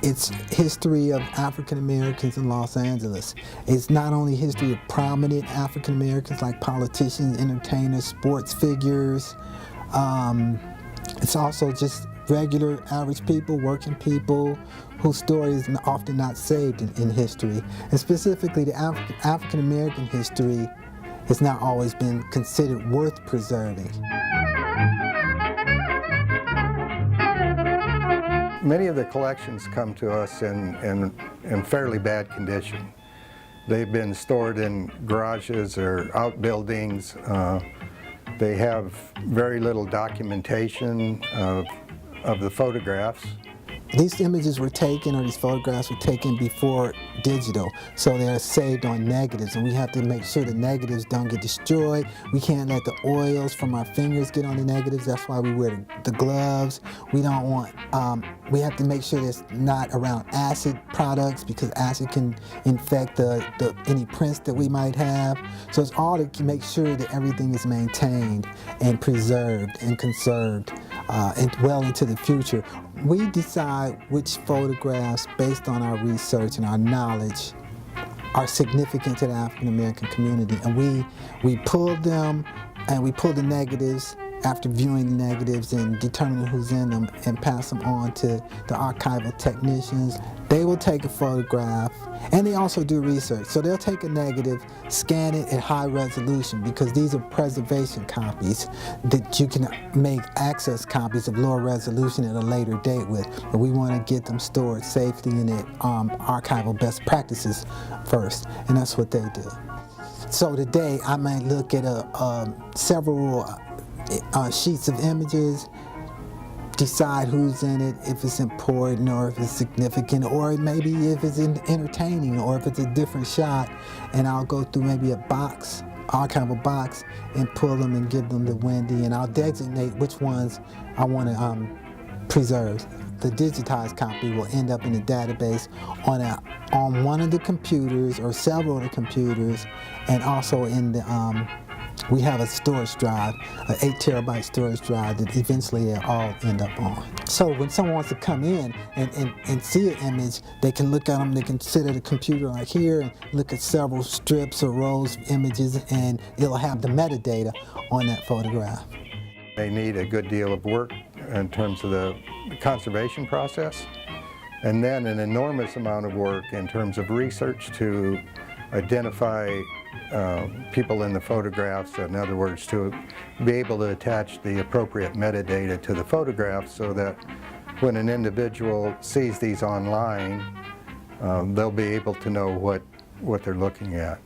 It's history of African Americans in Los Angeles. It's not only history of prominent African Americans like politicians, entertainers, sports figures. It's also just regular average people, working people whose story is often not saved in history. And specifically the African American history has not always been considered worth preserving. Many of the collections come to us in fairly bad condition. They've been stored in garages or outbuildings. They have very little documentation of the photographs. These images were taken, or these photographs were taken before digital, so they're saved on negatives, and we have to make sure the negatives don't get destroyed. We can't let the oils from our fingers get on the negatives. That's why we wear the gloves. We don't want, we have to make sure it's not around acid products, because acid can infect any prints that we might have. So it's all to make sure that everything is maintained and preserved and conserved and well into the future. We decide which photographs, based on our research and our knowledge, are significant to the African American community, and we pull them, and we pull the negatives after viewing the negatives and determining who's in them, and pass them on to the archival technicians. They will take a photograph, and they also do research. So they'll take a negative, scan it at high resolution, because these are preservation copies that you can make access copies of lower resolution at a later date with. But we want to get them stored safely in the archival best practices first, and that's what they do. So today I might look at several sheets of images, decide who's in it, if it's important or if it's significant, or maybe if it's entertaining, or if it's a different shot, and I'll go through maybe a box, archival box, and pull them and give them to Wendy, and I'll designate which ones I want to preserve. The digitized copy will end up in a database on one of the computers or several of the computers, and also in the we have a storage drive, an 8 terabyte storage drive that eventually they'll all end up on. So when someone wants to come in and see an image, they can look at them, they can sit at a computer like here and look at several strips or rows of images, and it'll have the metadata on that photograph. They need a good deal of work in terms of the conservation process, and then an enormous amount of work in terms of research to identify people in the photographs. In other words, to be able to attach the appropriate metadata to the photograph, so that when an individual sees these online, they'll be able to know what they're looking at.